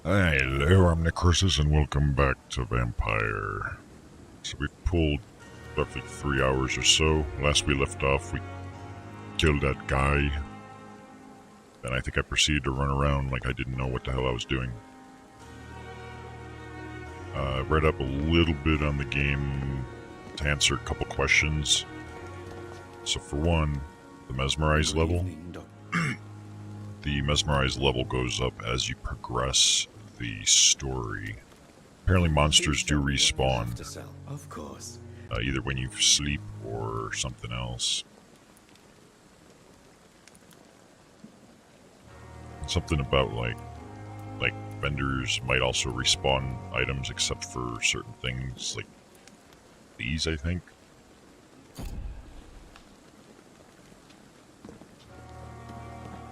Hi, hello, I'm Necroxix and welcome back to Vampyr. So we've pulled roughly 3 hours or so. Last we left off, we killed that guy. And I think I proceeded to run around like I didn't know what the hell I was doing. Read up a little bit on the game to answer a couple questions. So for one, the mesmerized level. The mesmerized level goes up as you progress the story. Apparently monsters do respawn. Of course. Either when you sleep or something else. Something about like vendors might also respawn items except for certain things like these, I think.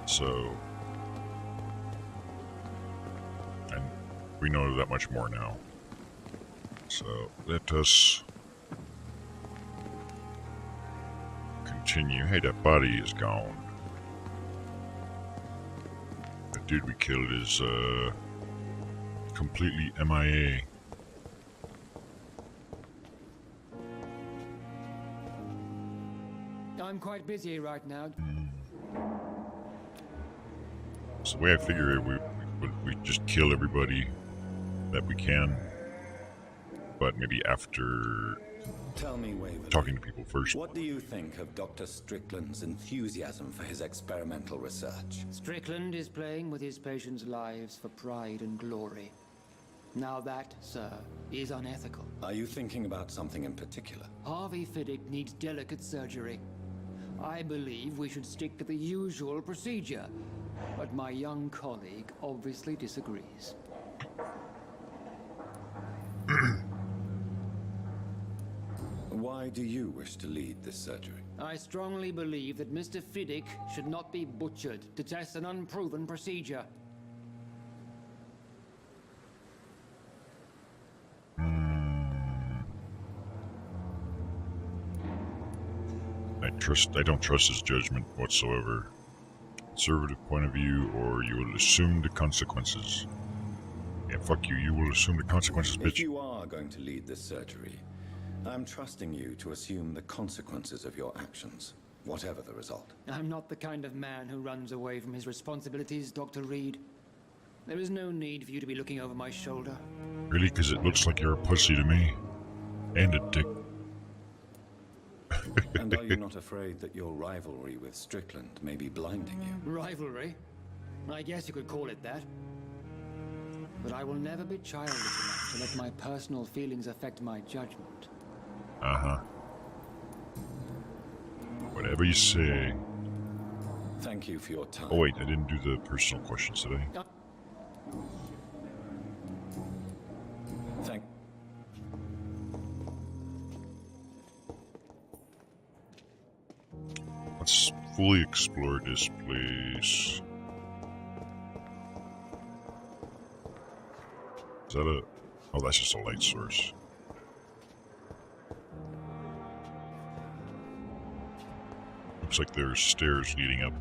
So, and we know that much more now. So let us continue. Hey, that body is gone. The dude we killed is completely MIA. I'm quite busy right now. So the way I figure it, we just kill everybody that we can, but maybe after Tell me, Waverly, talking to people first. what do you think of Dr. Strickland's enthusiasm for his experimental research? Strickland is playing with his patients' lives for pride and glory. Now that, sir, is unethical. Are you thinking about something in particular? Harvey Fiddick needs delicate surgery. I believe we should stick to the usual procedure, but my young colleague obviously disagrees. Why do you wish to lead this surgery? I strongly believe that Mr. Fiddick should not be butchered to test an unproven procedure. I don't trust his judgment whatsoever. Conservative point of view, or you will assume the consequences. Yeah, fuck you. You will assume the consequences, bitch. If you are going to lead this surgery, I'm trusting you to assume the consequences of your actions, whatever the result. I'm not the kind of man who runs away from his responsibilities, Dr. Reed. There is no need for you to be looking over my shoulder. Really? Because it looks like you're a pussy to me. And a dick. And are you not afraid that your rivalry with Strickland may be blinding you? Rivalry? I guess you could call it that. But I will never be childish enough to let my personal feelings affect my judgment. Uh-huh. Whatever you say. Thank you for your time. Oh wait, I didn't do the personal questions today. Thank. Let's fully explore this place. Is that a... Oh, that's just a light source. Looks like there's stairs leading up.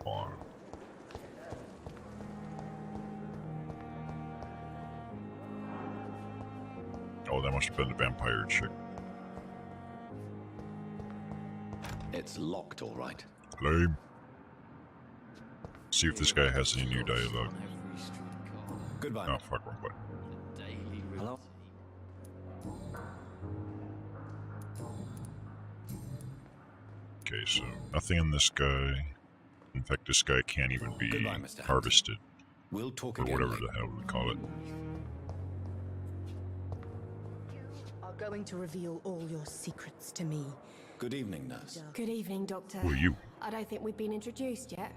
On. Oh, that must have been the vampire chick. It's locked, all right. Lame. See if this guy has any new dialogue. Goodbye. Oh, fuck, wrong button. Hello? Okay, so nothing in this guy. In fact, this guy can't even be Goodbye, Mr. Hunt. harvested, We'll talk or again whatever later. the hell we call it. Are going to reveal all your secrets to me. Good evening, nurse. Good evening, Doctor. Who are you? I don't think we've been introduced yet.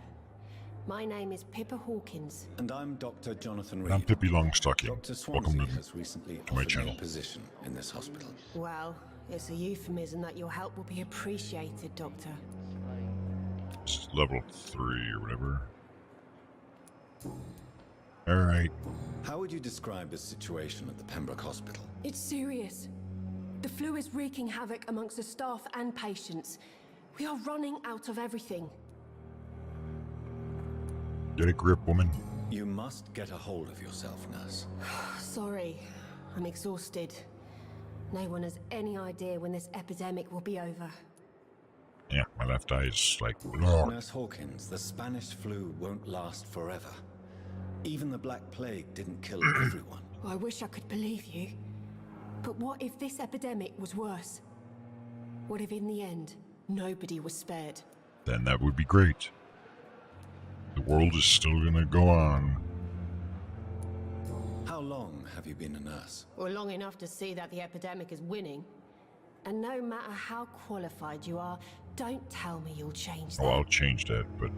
My name is Pippa Hawkins. And I'm Dr. Jonathan Reed. I'm Pippi Longstocking. Dr. Welcome Swansea to has recently my offered me channel. a position in this hospital. Well, it's a euphemism that your help will be appreciated, Doctor. This is level 3 or whatever. Alright. How would you describe the situation at the Pembroke Hospital? It's serious. The flu is wreaking havoc amongst the staff and patients. We are running out of everything. Get a grip, woman. You must get a hold of yourself, nurse. Sorry, I'm exhausted. No one has any idea when this epidemic will be over. Yeah, my left eye is like, Lord. Nurse Hawkins, the Spanish flu won't last forever. Even the Black Plague didn't kill everyone. I wish I could believe you. But what if this epidemic was worse? What if in the end, nobody was spared? Then that would be great. The world is still gonna go on. How long have you been a nurse? Well, long enough to see that the epidemic is winning. And no matter how qualified you are, don't tell me you'll change that. Oh, I'll change that, but...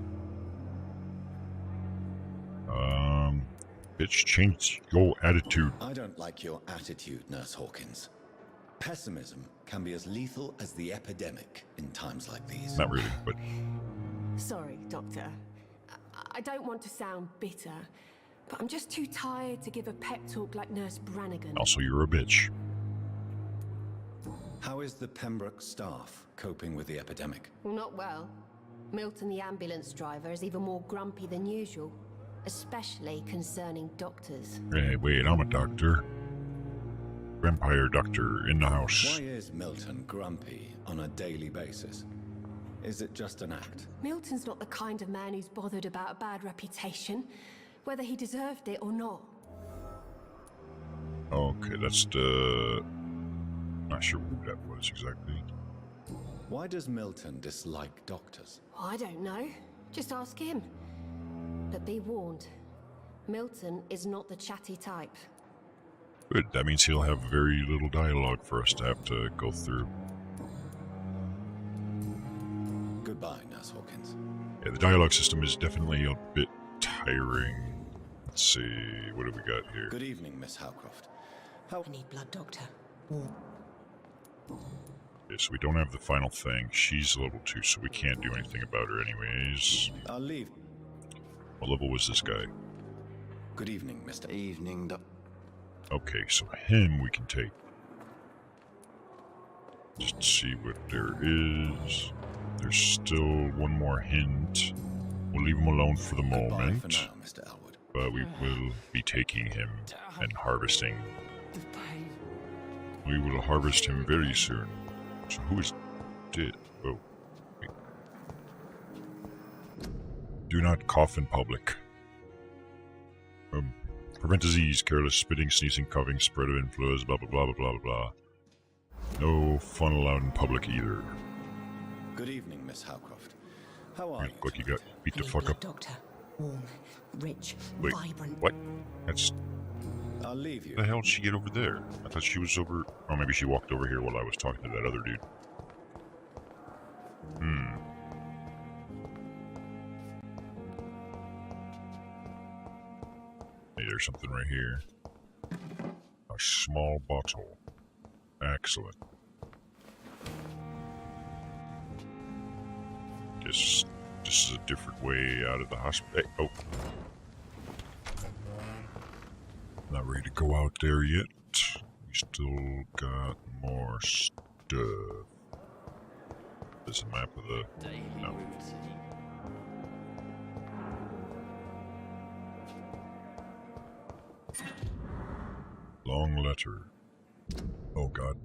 Bitch, change your attitude. I don't like your attitude, Nurse Hawkins. Pessimism can be as lethal as the epidemic in times like these. Not really, but... Sorry, Doctor. I don't want to sound bitter, but I'm just too tired to give a pep talk like Nurse Brannigan. Also, you're a bitch. How is the Pembroke staff coping with the epidemic? Well, not well. Milton, the ambulance driver, is even more grumpy than usual, especially concerning doctors. Hey, wait, I'm a doctor. Vampire doctor in the house. Why is Milton grumpy on a daily basis? Is it just an act? Milton's not the kind of man who's bothered about a bad reputation, whether he deserved it or not. Okay, that's the... Not sure who that was exactly. Why does Milton dislike doctors? I don't know. Just ask him. But be warned, Milton is not the chatty type. Good, that means he'll have very little dialogue for us to have to go through. Goodbye, Nurse Hawkins. Yeah, the dialogue system is definitely a bit tiring. Let's see, what do we got here? Good evening, Miss Howcroft. I need blood, Doctor. Warm. Okay, so we don't have the final thing. She's level 2, so we can't do anything about her anyways. I'll leave. What level was this guy? Good evening, Mr. Evening, Okay, so him we can take. Just to see what there is. There's still one more hint. We'll leave him alone for the Goodbye moment. for now, Mr. Elwood. But we will be taking him and harvesting. The pain. We will harvest him very soon. So who is dead? Oh. Wait. Do not cough in public. Prevent disease, careless spitting, sneezing, coughing, spread of influenza, blah blah blah blah blah blah. No fun allowed in public either. Good evening, Miss Howcroft. How are you? Look, you got beat I the need fuck blood, up. Doctor. Warm, rich, Wait, vibrant. what? That's... I'll leave you. the hell did she get over there? I thought she was over... Oh, maybe she walked over here while I was talking to that other dude. Hey, there's something right here. A small bottle. Excellent. Guess this is a different way out of the hospital. Hey, oh. Not ready to go out there yet. We still got more stuff. There's a map of the... No. Long letter. Oh god.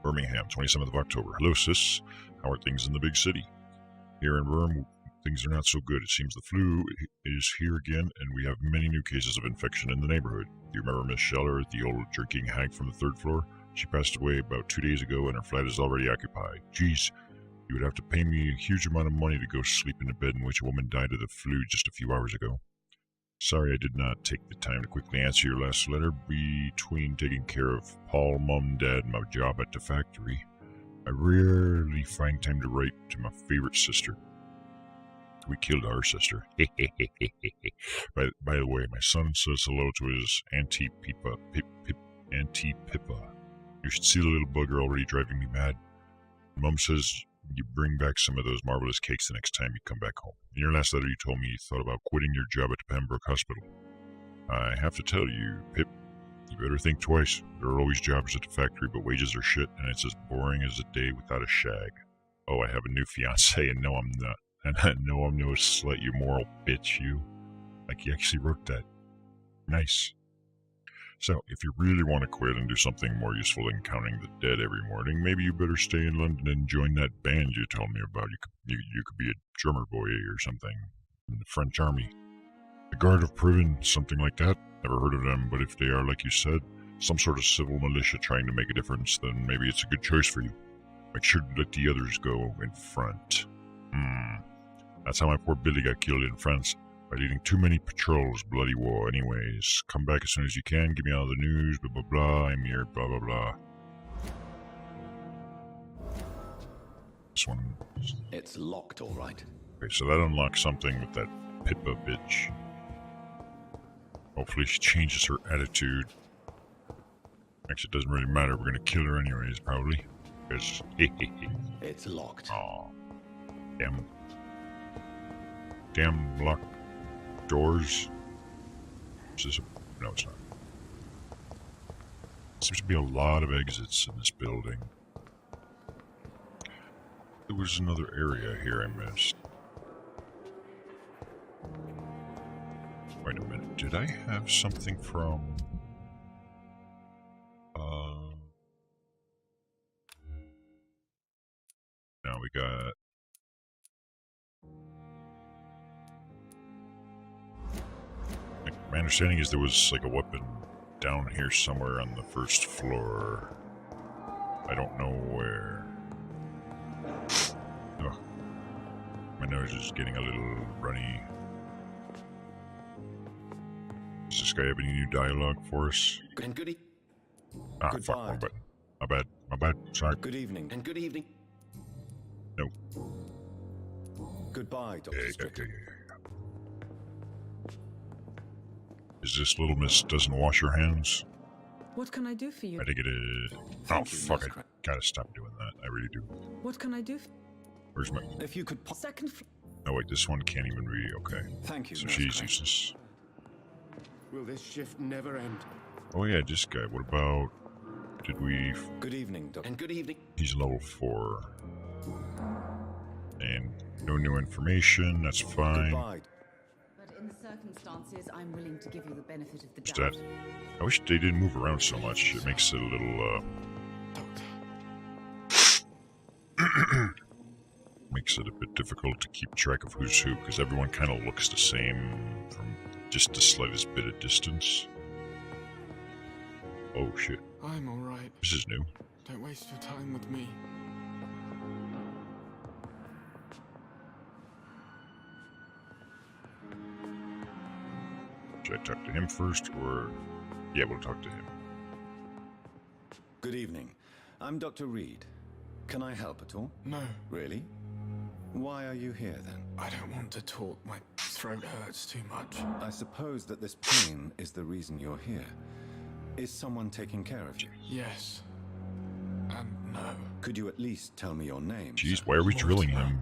Birmingham, 27th of October. Hello, sis. How are things in the big city? Here in Rome, things are not so good. It seems the flu is here again, and we have many new cases of infection in the neighborhood. Do you remember Miss Scheller, the old drinking hag from the 3rd floor? She passed away about 2 days ago, and her flat is already occupied. Geez, you would have to pay me a huge amount of money to go sleep in a bed in which a woman died of the flu just a few hours ago. Sorry I did not take the time to quickly answer your last letter. Between taking care of Paul, Mum, Dad, and my job at the factory, I rarely find time to write to my favorite sister. We killed our sister. By the way, my son says hello to his Auntie Pippa. Auntie Pippa. You should see the little bugger already driving me mad. Mum says you bring back some of those marvelous cakes the next time you come back home. In your last letter you told me you thought about quitting your job at the Pembroke Hospital. I have to tell you, Pip, you better think twice. There are always jobs at the factory, but wages are shit, and it's as boring as a day without a shag. Oh, I have a new fiancé, and no, I'm not And no, I'm no slut, you moral bitch, you. Like, he actually wrote that. Nice. So, if you really want to quit and do something more useful than counting the dead every morning, maybe you better stay in London and join that band you told me about. You could be a drummer boy or something in the French army. The Guard of Priven, something like that. Never heard of them, but if they are, like you said, some sort of civil militia trying to make a difference, then maybe it's a good choice for you. Make sure to let the others go in front. That's how my poor Billy got killed in France. By leading too many patrols, bloody war. Anyways, come back as soon as you can, give me all the news, blah blah blah, I'm here, blah blah blah. This one. It's locked, all right. Okay, so that unlocks something with that Pippa bitch. Hopefully she changes her attitude. Actually, it doesn't really matter, we're gonna kill her anyways, probably. Because, It's locked. aw. Damn locked doors. Is this a... No, it's not. Seems to be a lot of exits in this building. There was another area here I missed. Wait a minute, did I have something from... Now we got... My understanding is there was like a weapon down here somewhere on the first floor. I don't know where. Ugh. My nose is getting a little runny. Does this guy have any new dialogue for us? And goody. Ah, Goodbye. fuck, my bad. My bad, sorry. Good evening. And good evening. No. Goodbye, Dr. Strickland. Is this little miss doesn't wash her hands? What can I do for you? I think it is. Oh, Thank you, fuck, Nurse I Cra- gotta stop doing that. I really do. What can I do? Where's my... If you could... Second floor. No, wait, this one can't even be... Okay. Thank you, So Nurse she's Cra- useless. Will this shift never end? Oh yeah, this guy. What about... Did we... Good evening, Doctor. And good evening. He's level 4. And no new information, that's fine. Goodbye. But in the circumstances, I'm willing to give you the benefit of the What's doubt. that? I wish they didn't move around so much. It makes it a little, makes it a bit difficult to keep track of who's who, because everyone kind of looks the same from just the slightest bit of distance. Oh shit. I'm alright. This is new. Don't waste your time with me. Should I talk to him first, or... Yeah, we'll talk to him. Good evening. I'm Dr. Reed. Can I help at all? No, Really? Why are you here then? I don't want to talk. My throat hurts too much. I suppose that this pain is the reason you're here. Is someone taking care of you? Yes. And no. Could you at least tell me your name? Jeez, sir? why are we drilling him?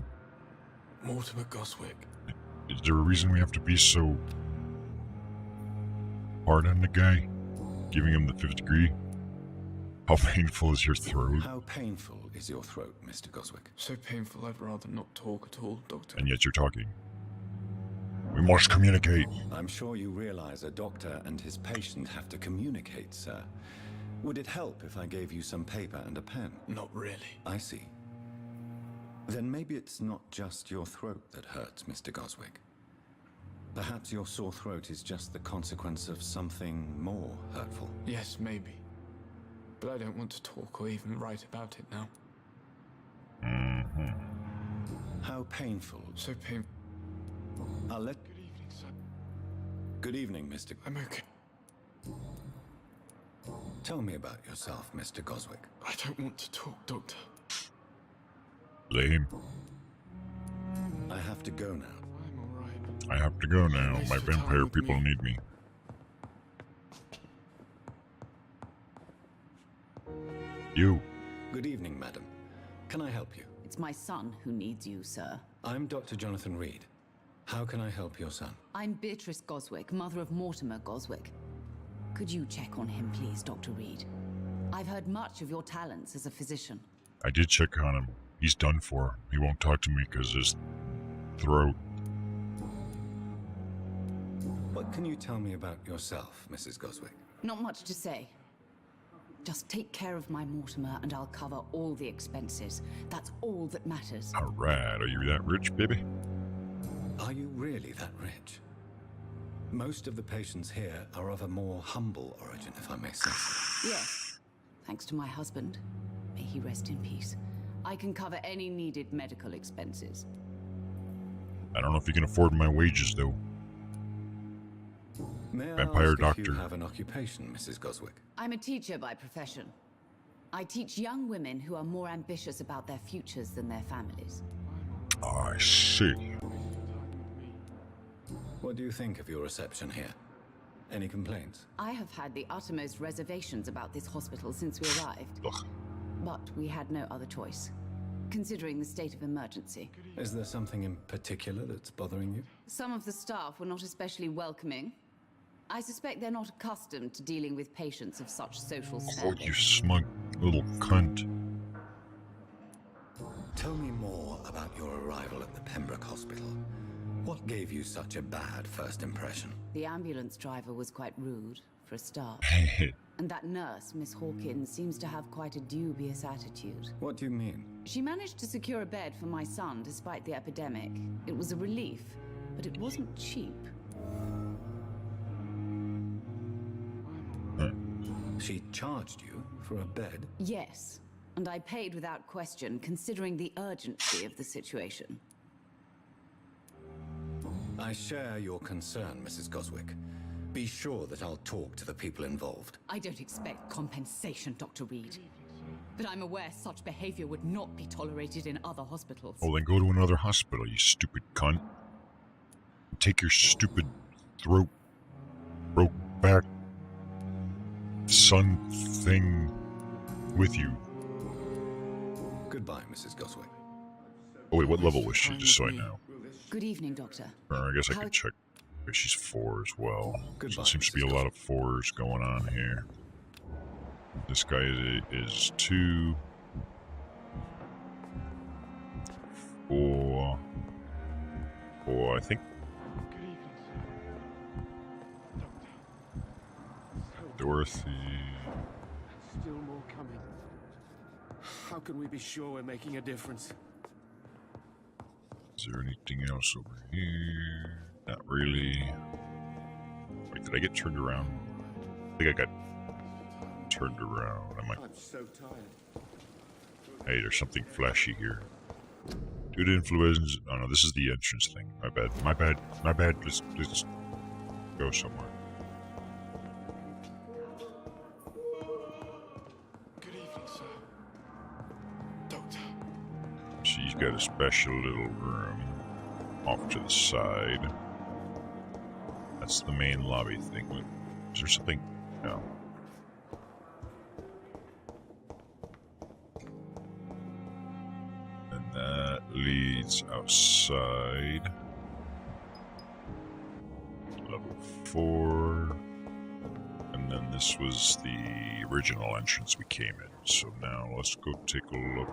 Mortimer Goswick. Is there a reason we have to be so... hard on the guy? Giving him the 5th degree? How painful is your throat? How painful is your throat, Mr. Goswick? So painful I'd rather not talk at all, Doctor. And yet you're talking. We must communicate. I'm sure you realize a doctor and his patient have to communicate, sir. Would it help if I gave you some paper and a pen? Not really. I see. Then maybe it's not just your throat that hurts, Mr. Goswick. Perhaps your sore throat is just the consequence of something more hurtful. Yes, maybe. But I don't want to talk or even write about it now. How painful. So painful. I'll let... Good evening, sir. Good evening, Mr. I'm okay. Tell me about yourself, Mr. Goswick. I don't want to talk, Doctor. Lame. I have to go now. I'm alright. I have to go now. Waste My your time vampire with people me. need me. You. Good evening, madam. Can I help you? It's my son who needs you, sir. I'm Dr. Jonathan Reed. How can I help your son? I'm Beatrice Goswick, mother of Mortimer Goswick. Could you check on him, please, Dr. Reed? I've heard much of your talents as a physician. I did check on him. He's done for. He won't talk to me because throat. What can you tell me about yourself, Mrs. Goswick? Not much to say. Just take care of my Mortimer and I'll cover all the expenses. That's all that matters. Alright, are you that rich, baby? Are you really that rich? Most of the patients here are of a more humble origin, if I may say so. Yes. Thanks to my husband. May he rest in peace. I can cover any needed medical expenses. I don't know if you can afford my wages, though. May I Vampire ask doctor. if you have an occupation, Mrs. Goswick? I'm a teacher by profession. I teach young women who are more ambitious about their futures than their families. I see. What do you think of your reception here? Any complaints? I have had the uttermost reservations about this hospital since we arrived. Ugh. But we had no other choice, considering the state of emergency. Is there something in particular that's bothering you? Some of the staff were not especially welcoming. I suspect they're not accustomed to dealing with patients of such social Oh, standing. you smug little cunt. Tell me more about your arrival at the Pembroke Hospital. What gave you such a bad first impression? The ambulance driver was quite rude, for a start. And that nurse, Miss Hawkins, seems to have quite a dubious attitude. What do you mean? She managed to secure a bed for my son despite the epidemic. It was a relief, but it wasn't cheap. She charged you for a bed? Yes, and I paid without question, considering the urgency of the situation. I share your concern, Mrs. Goswick. Be sure that I'll talk to the people involved. I don't expect compensation, Dr. Reed. But I'm aware such behavior would not be tolerated in other hospitals. Oh, then go to another hospital, you stupid cunt. Take your stupid throat broke back son thing with you. Goodbye, Mrs. Goswick. Oh wait, what level was she, just so I know? Good evening, Doctor. Or I guess I How- could check. She's 4 as well. So Goodbye, there seems to be a Mrs. lot of 4s going on here. This guy is 2. 4. 4, I think. Good evening, sir. Doctor. Dorothy. Still more coming. How can we be sure we're making a difference? Is there anything else over here? Not really. Wait, did I get turned around? I think I got turned around. I'm so tired. Hey, there's something flashy here. Due to influenza. Oh no, this is the entrance thing. My bad. My bad. My bad. Let's go somewhere. Good evening, sir. Doctor. She's got a special little room off to the side. That's the main lobby thing. Wait, is there something? No. And that leads outside. Level 4. And then this was the original entrance we came in. So now let's go take a look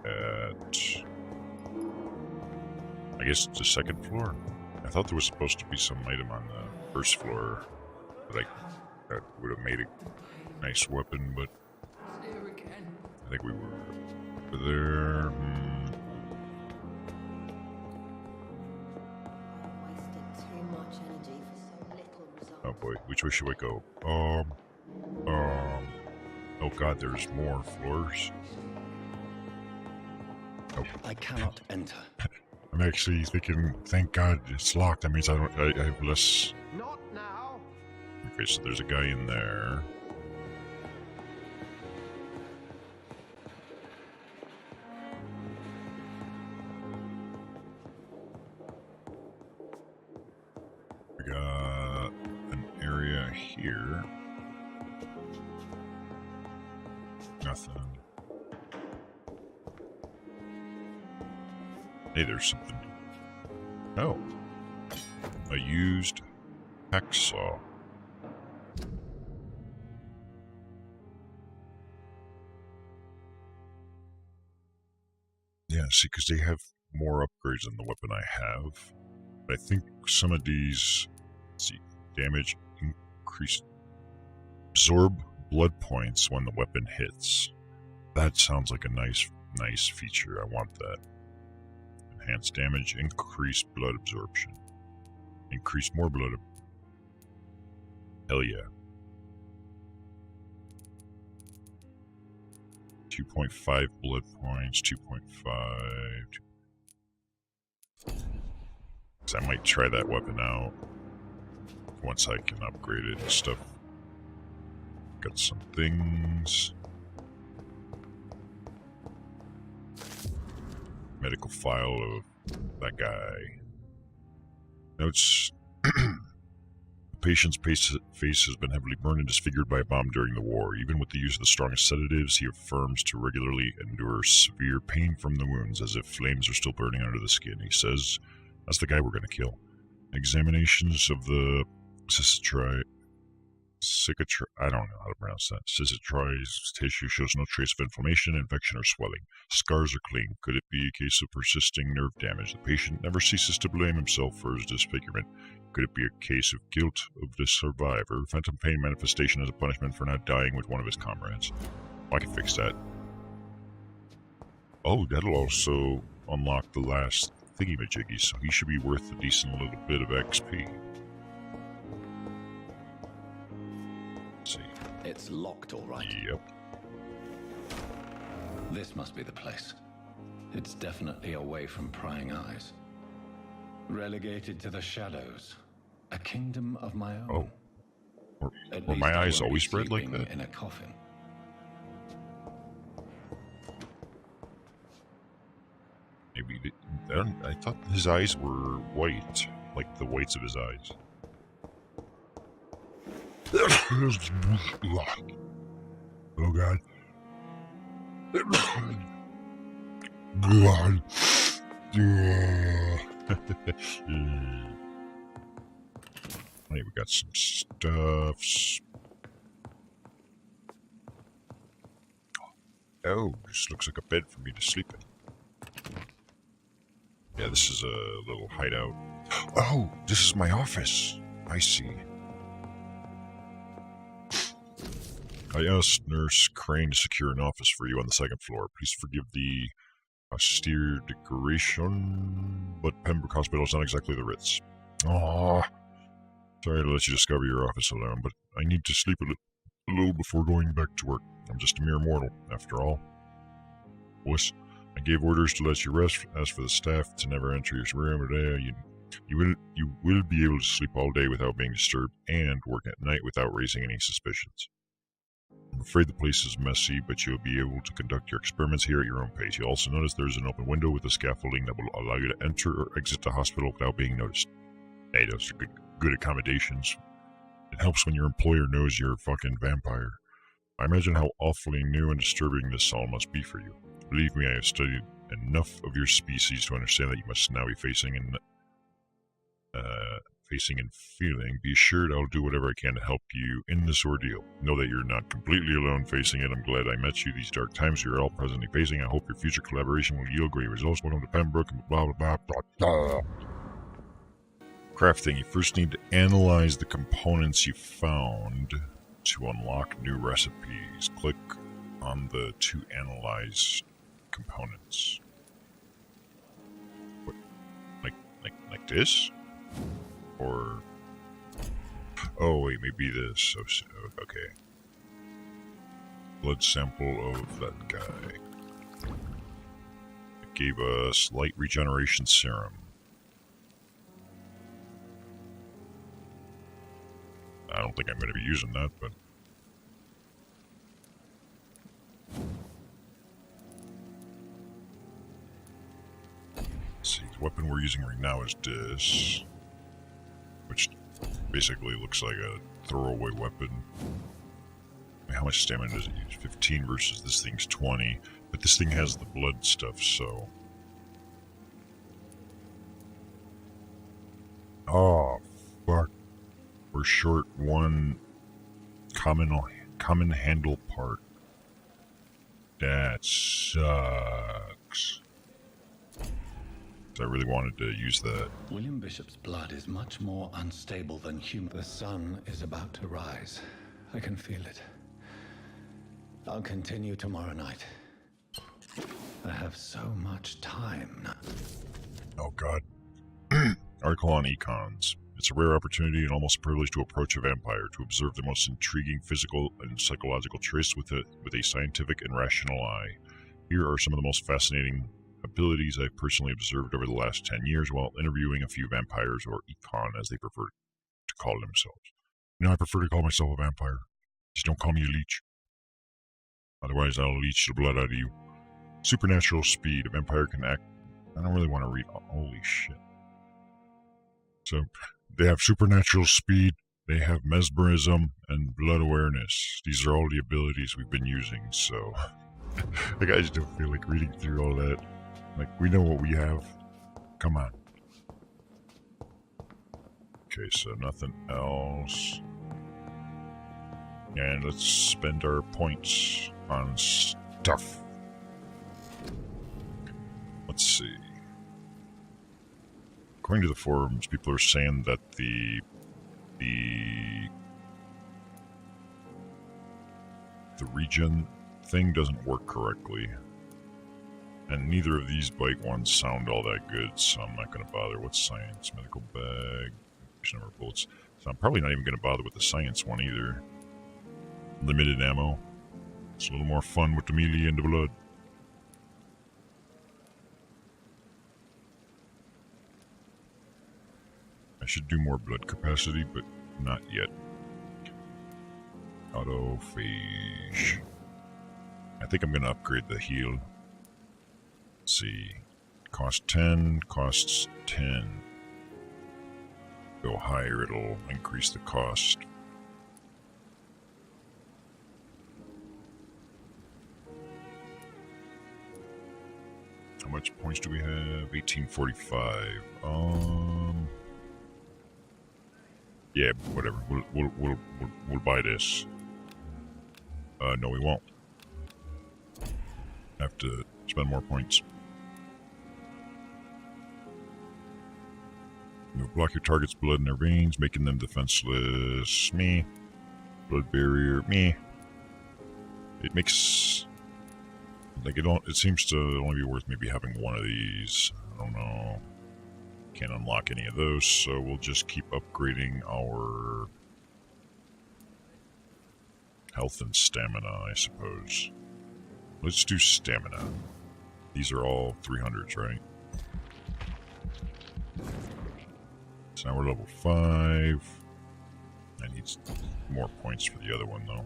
at, I guess, the second floor. I thought there was supposed to be some item on the first floor that would have made a nice weapon, but I think we were over there. Wasted too much energy for so little result. Oh boy, which way should I go? Oh god, there's more floors. I cannot enter. I'm actually thinking, thank god it's locked. That means I have less. Not now. Okay, so there's a guy in there. We got an area here. Nothing. Hey, there's something. Oh. A used hacksaw. Yeah, see, because they have more upgrades than the weapon I have. But I think some of these, let's see, damage increase, absorb blood points when the weapon hits. That sounds like a nice feature. I want that. Enhance damage, increase blood absorption. Increase more blood. Hell yeah. 2.5 blood points, 2.5. So I might try that weapon out once I can upgrade it and stuff. Got some things. Medical file of that guy. Notes. The patient's face has been heavily burned and disfigured by a bomb during the war. Even with the use of the strongest sedatives, he affirms to regularly endure severe pain from the wounds, as if flames are still burning under the skin. He says, that's the guy we're going to kill. Examinations of the I don't know how to pronounce that. Cicatrice tissue shows no trace of inflammation, infection, or swelling. Scars are clean. Could it be a case of persisting nerve damage? The patient never ceases to blame himself for his disfigurement. Could it be a case of guilt of the survivor? Phantom pain manifestation as a punishment for not dying with one of his comrades. I can fix that. Oh, that'll also unlock the last thingy-majiggy, so he should be worth a decent little bit of XP. See. It's locked, all right. Yep. This must be the place. It's definitely away from prying eyes. Relegated to the shadows. A kingdom of my own. Oh. Were my eyes always red like that? In a coffin. Maybe I thought his eyes were white, like the whites of his eyes. Oh God. God. Hey, we got some stuffs. Oh, this looks like a bed for me to sleep in. Yeah, this is a little hideout. Oh, this is my office. I see. I asked Nurse Crane to secure an office for you on the second floor. Please forgive the austere decoration, but Pembroke Hospital is not exactly the Ritz. Aww. Sorry to let you discover your office alone, but I need to sleep a little before going back to work. I'm just a mere mortal, after all. Boss, I gave orders to let you rest. As for the staff, to never enter your room today. You will be able to sleep all day without being disturbed, and work at night without raising any suspicions. I'm afraid the place is messy, but you'll be able to conduct your experiments here at your own pace. You'll also notice there's an open window with a scaffolding that will allow you to enter or exit the hospital without being noticed. Hey, those are good accommodations. It helps when your employer knows you're a fucking vampire. I imagine how awfully new and disturbing this all must be for you. Believe me, I have studied enough of your species to understand that you must now be facing and feeling. Be assured I'll do whatever I can to help you in this ordeal. Know that you're not completely alone facing it. I'm glad I met you these dark times you're all presently facing. I hope your future collaboration will yield great results. Welcome to Pembroke and blah blah blah blah. Crafting. You first need to analyze the components you found to unlock new recipes. Click on the to analyze components. What? Like this? Or oh wait, maybe this. Okay. Blood sample of that guy. It gave us light regeneration serum. I don't think I'm going to be using that, but let's see. The weapon we're using right now is this, which basically looks like a throwaway weapon. I mean, how much stamina does it use? 15 versus this thing's 20, but this thing has the blood stuff, so. Oh, fuck. We're short one common handle part. That sucks. I really wanted to use that. William Bishop's blood is much more unstable than human. The sun is about to rise. I can feel it. I'll continue tomorrow night. I have so much time now. Oh god. Article on econs. It's a rare opportunity and almost a privilege to approach a vampire, to observe the most intriguing physical and psychological traits with a scientific and rational eye. Here are some of the most fascinating abilities I've personally observed over the last 10 years while interviewing a few vampires, or econ as they prefer to call themselves. You know, I prefer to call myself a vampire. Just don't call me a leech. Otherwise, I'll leech the blood out of you. Supernatural speed. A vampire can act... I don't really want to read... Holy shit. So, they have supernatural speed, they have mesmerism, and blood awareness. These are all the abilities we've been using, so... Like, I just don't feel like reading through all that. Like, we know what we have. Come on. Okay, so nothing else. And let's spend our points on stuff. Let's see. According to the forums, people are saying that the regen thing doesn't work correctly. And neither of these bite ones sound all that good, so I'm not going to bother. What's science? Medical bag. Number of bullets. So I'm probably not even going to bother with the science one either. Limited ammo. It's a little more fun with the melee and the blood. I should do more blood capacity, but not yet. Autophage. I think I'm going to upgrade the heal. Let's see. Cost 10, costs 10. Go higher, it'll increase the cost. How much points do we have? 1845. Yeah, whatever. We'll buy this. No, we won't. Have to spend more points. You block your target's blood in their veins, making them defenseless. Me. Blood barrier. Me. It makes... Like, it seems to only be worth maybe having one of these. I don't know. Can't unlock any of those, so we'll just keep upgrading our health and stamina, I suppose. Let's do stamina. These are all 300s, right? So now we're level 5. I need more points for the other one, though.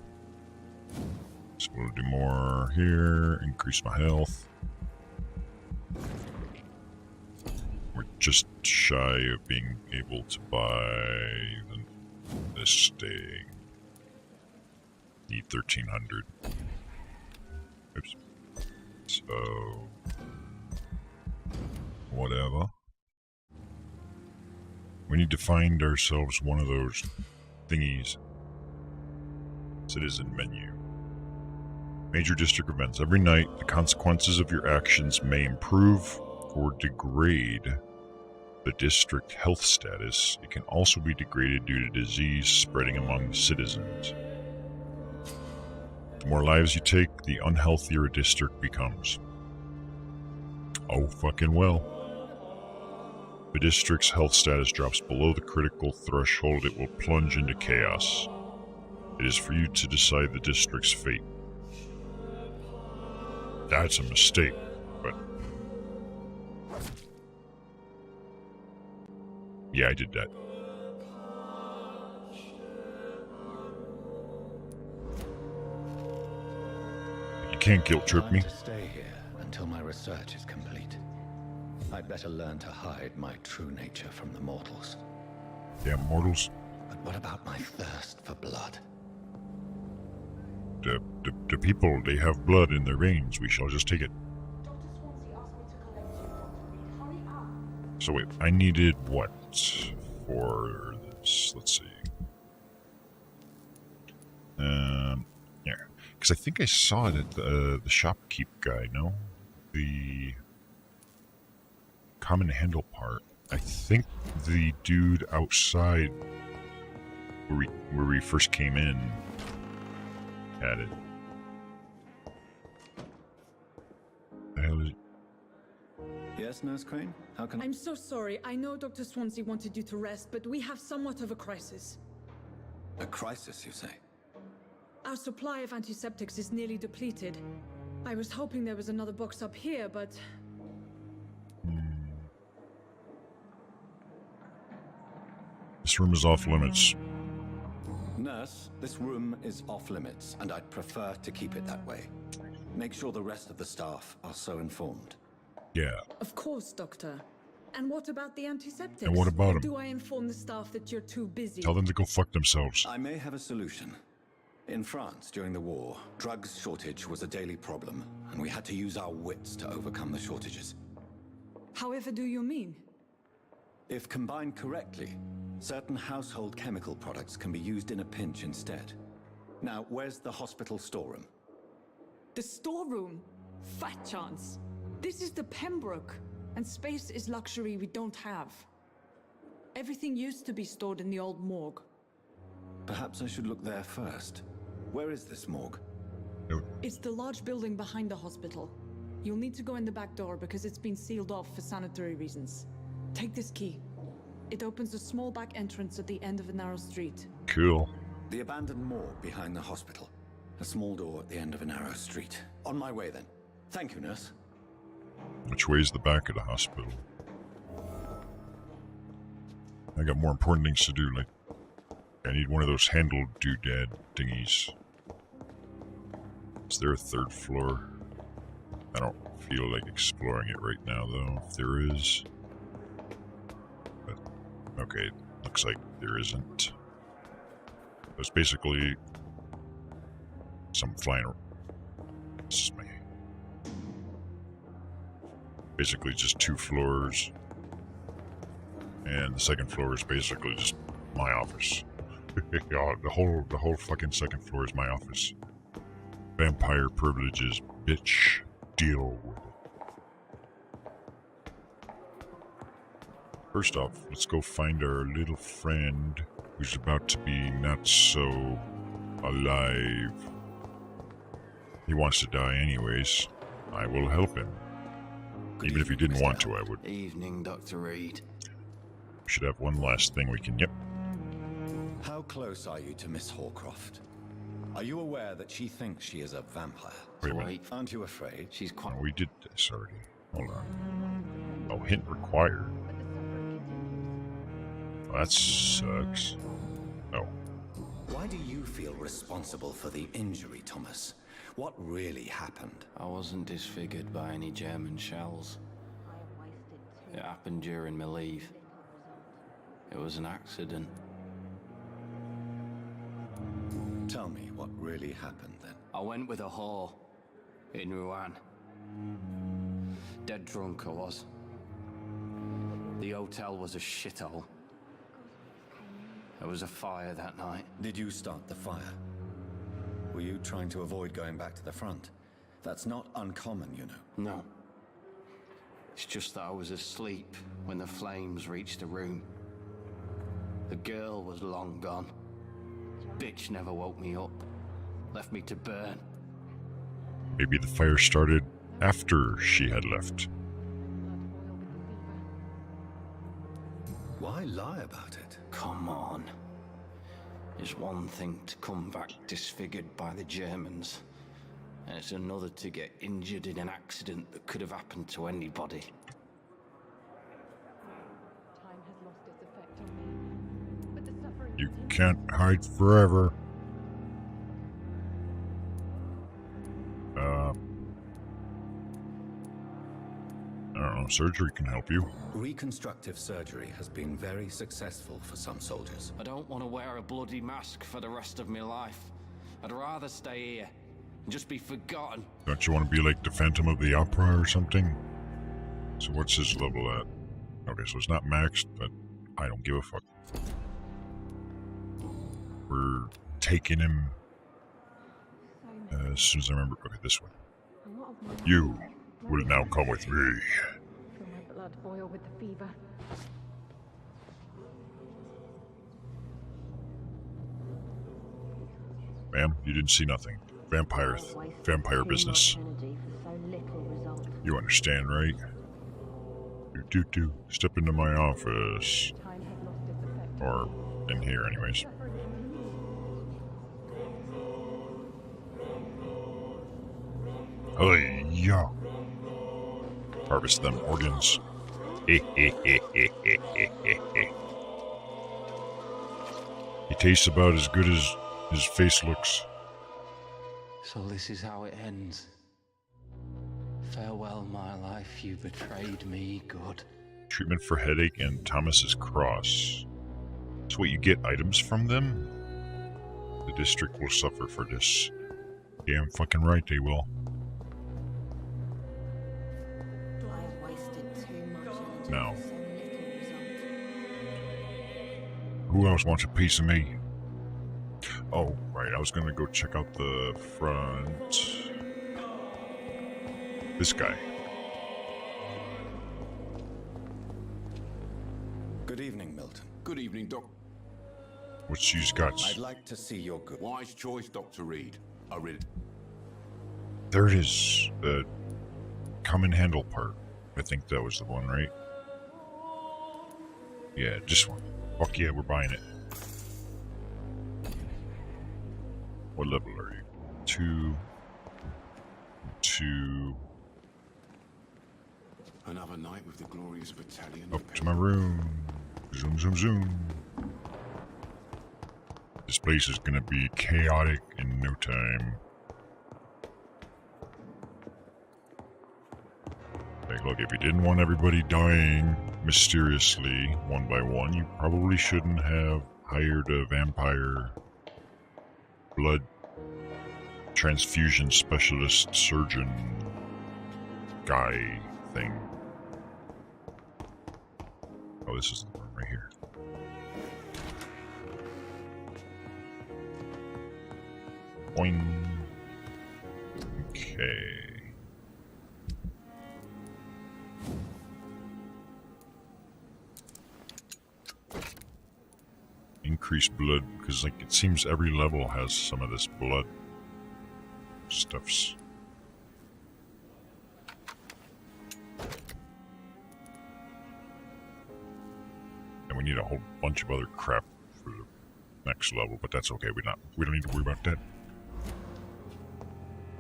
So we'll do more here, increase my health. We're just shy of being able to buy this thing. Need 1,300. Oops. So... whatever. We need to find ourselves one of those thingies. Citizen menu. Major district events. Every night, the consequences of your actions may improve or degrade the district health status. It can also be degraded due to disease spreading among the citizens. The more lives you take, the unhealthier a district becomes. Oh, fucking well. If the district's health status drops below the critical threshold, it will plunge into chaos. It is for you to decide the district's fate. That's a mistake, but... yeah, I did that. You can't guilt trip me. To stay here until my research is complete. I'd better learn to hide my true nature from the mortals. Damn mortals. But what about my thirst for blood? The people, they have blood in their veins. We shall just take it. So wait, I needed what for this? Let's see. Yeah, because I think I saw it at the shopkeep guy. No, Common handle part. I think the dude outside where we first came in had it. The hell is it? Yes, Nurse Crane? How can I'm so sorry. I know Dr. Swansea wanted you to rest, but we have somewhat of a crisis. A crisis, you say? Our supply of antiseptics is nearly depleted. I was hoping there was another box up here, but... This room is off limits. Nurse, this room is off limits, and I'd prefer to keep it that way. Make sure the rest of the staff are so informed. Yeah. Of course, Doctor. And what about the antiseptics? And what about Or them? do I inform the staff that you're too busy? Tell them to go fuck themselves. I may have a solution. In France, during the war, drugs shortage was a daily problem, and we had to use our wits to overcome the shortages. However do you mean? If combined correctly, certain household chemical products can be used in a pinch instead. Now, where's the hospital storeroom? The storeroom? Fat chance. This is the Pembroke, and space is luxury we don't have. Everything used to be stored in the old morgue. Perhaps I should look there first. Where is this morgue? It's the large building behind the hospital. You'll need to go in the back door because it's been sealed off for sanitary reasons. Take this key. It opens a small back entrance at the end of a narrow street. Cool. The abandoned morgue behind the hospital. A small door at the end of a narrow street. On my way then. Thank you, nurse. Which way is the back of the hospital? I got more important things to do, like I need one of those handle doodad thingies. Is there a third floor? I don't feel like exploring it right now, though, if there is. But, okay, looks like there isn't. It's basically some flying... This is my... Basically just 2 floors. And the second floor is basically just my office. Yeah, the whole fucking second floor is my office. Vampire privileges, bitch. Deal with it. First off, let's go find our little friend who's about to be not so alive. He wants to die anyways. I will help him. Good Even if he evening, didn't Mr. want to, I would. Evening, Dr. Reed. We should have one last thing we can... Yep. How close are you to Miss Horcroft? Are you aware that she thinks she is a vampire? Wait a minute. Aren't you afraid? She's quite... Oh, we did this already. Hold on. Oh, hint required. Well, that sucks. Oh. Why do you feel responsible for the injury, Thomas? What really happened? I wasn't disfigured by any German shells. It happened during my leave. It was an accident. Tell me what really happened then. I went with a whore in Rouen. Dead drunk I was. The hotel was a shithole. There was a fire that night. Did you start the fire? Were you trying to avoid going back to the front? That's not uncommon, you know. No. It's just that I was asleep when the flames reached the room. The girl was long gone. Bitch never woke me up. Left me to burn. Maybe the fire started after she had left. Why lie about it? Come on. It's one thing to come back disfigured by the Germans, and it's another to get injured in an accident that could have happened to anybody. You can't hide forever. I don't know, surgery can help you. Reconstructive surgery has been very successful for some soldiers. I don't want to wear a bloody mask for the rest of my life. I'd rather stay here and just be forgotten. Don't you want to be like the Phantom of the Opera or something? So what's his level at? Okay, so it's not maxed, but I don't give a fuck. We're taking him as soon as I remember. Okay, this one. You will now come with me. Feel my blood boil with the fever. Ma'am, you didn't see nothing. Vampire business. You understand, right? Do. Step into my office. Or in here, anyways. Hey, yeah. Harvest them organs. He tastes about as good as his face looks. So this is how it ends. Farewell, my life. You betrayed me, good. Treatment for headache and Thomas's cross. So what, you get items from them? The district will suffer for this. Damn fucking right they will. Now, who else wants a piece of me? Oh, right, I was gonna go check out the front. This guy. Good evening, Milton. Good evening, Doc. What's you's got? I'd like to see your good. Wise choice, Dr. Reed. I read it. There it is. The come and handle part. I think that was the one, right? Yeah, this one. Fuck yeah, we're buying it. What level are you? 2. Another night with the glorious battalion. Up to my room. Zoom, zoom, zoom. This place is gonna be chaotic in no time. Like, look, if you didn't want everybody dying mysteriously, one by one, you probably shouldn't have hired a vampire blood transfusion specialist surgeon guy thing. Oh, this is the one right here. Boing. Okay. Increase blood, because like it seems every level has some of this blood stuffs. And we need a whole bunch of other crap for the next level, but that's okay. We don't need to worry about that.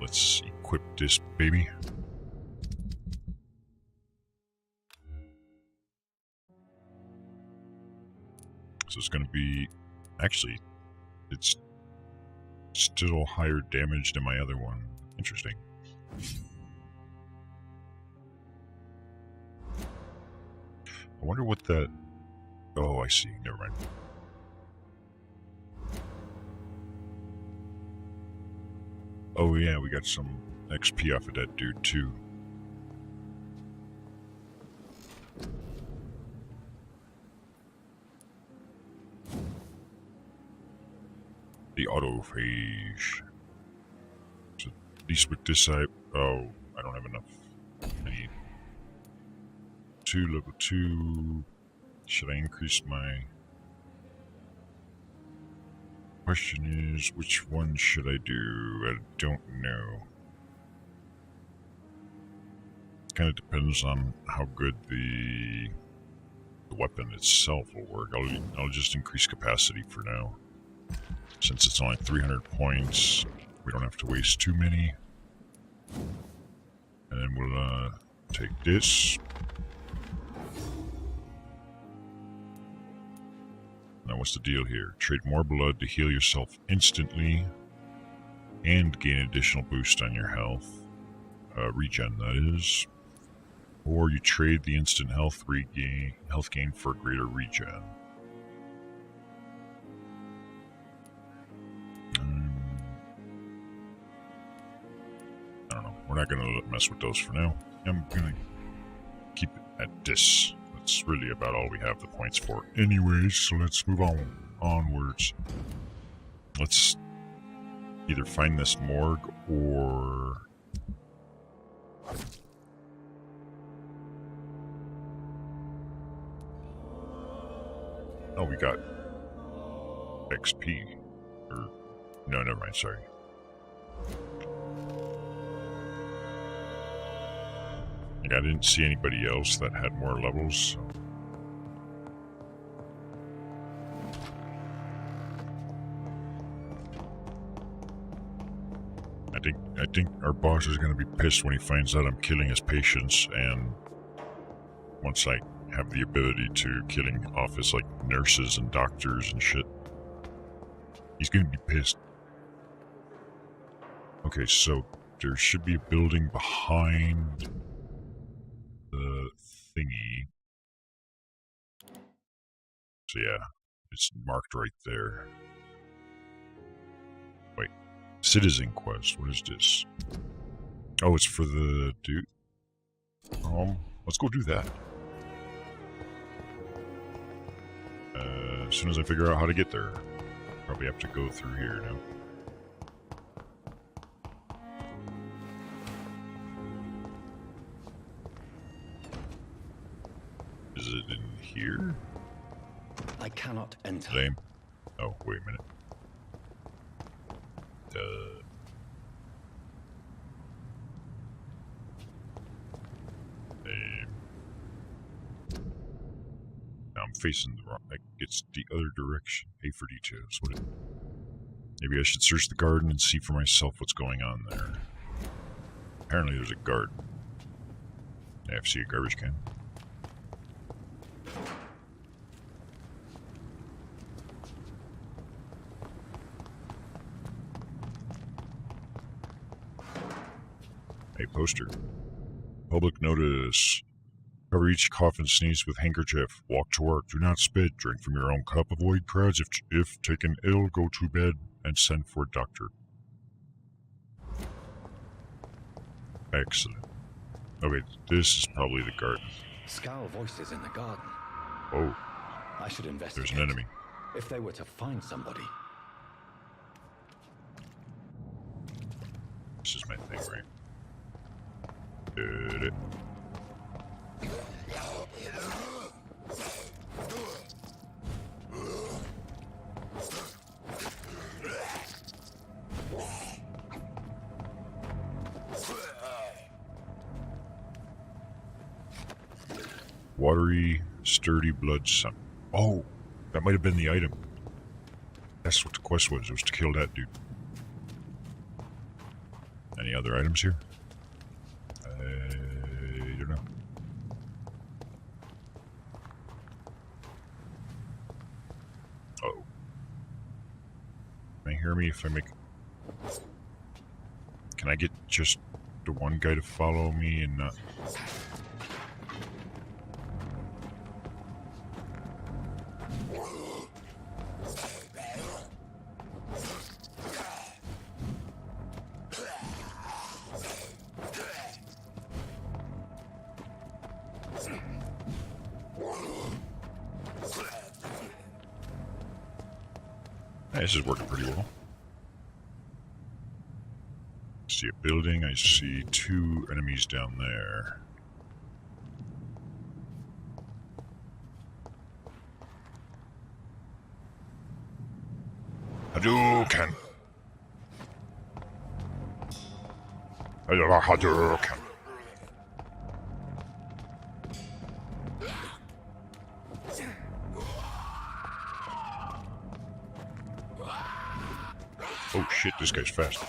Let's equip this baby. So it's going to be, actually, it's still higher damage than my other one. Interesting. I wonder what that, oh, I see, never mind. Oh yeah, we got some XP off of that dude too. The autophage. So at least with this I don't have enough. I need 2 level 2. Should I increase my... Question is, which one should I do? I don't know. Kind of depends on how good the weapon itself will work. I'll just increase capacity for now. Since it's only 300 points, we don't have to waste too many. And then we'll take this. Now what's the deal here? Trade more blood to heal yourself instantly and gain additional boost on your health. Regen, that is. Or you trade the instant health gain for greater regen. I don't know. We're not going to mess with those for now. I'm going to keep it at this. That's really about all we have the points for anyways, so let's move onwards. Let's either find this morgue or... Oh, we got XP. Or, no, never mind, sorry. Like, I didn't see anybody else that had more levels, so. I think our boss is gonna be pissed when he finds out I'm killing his patients, and once I have the ability to killing off his, like, nurses and doctors and shit, he's gonna be pissed. Okay, so there should be a building behind the thingy. So yeah, it's marked right there. Wait, Citizen Quest, what is this? Oh, it's for the dude. Let's go do that. As soon as I figure out how to get there. Probably have to go through here now. Is it in here? I cannot enter. Same. Oh, wait a minute. I'm facing the wrong. It's the other direction. Pay for details. Maybe I should search the garden and see for myself what's going on there. Apparently, there's a garden. I see a garbage can. A poster. Public notice. Cover each cough and sneeze with handkerchief. Walk to work. Do not spit. Drink from your own cup. Avoid crowds. If taken ill, go to bed and send for a doctor. Excellent. Okay, this is probably the garden. Scowl voices in the garden. Oh. I should investigate. There's an enemy. If they were to find somebody. This is my thing, right? Did it. Watery, sturdy blood sun. Oh, that might have been the item. That's what the quest was. It was to kill that dude. Any other items here? I don't know. Uh-oh. Can I hear me if I make... Can I get just the one guy to follow me and not... This is working pretty well. I see a building. I see two enemies down there. Hadouken! Hadouken! Oh shit, this guy's fast.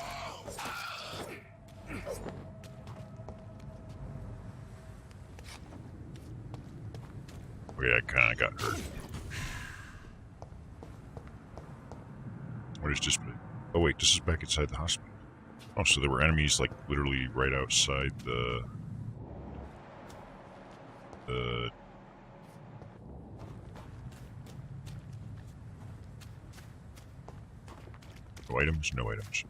Okay, I kinda got hurt. What is this place? Oh wait, this is back inside the hospital. Oh, so there were enemies like literally right outside the No items? No items.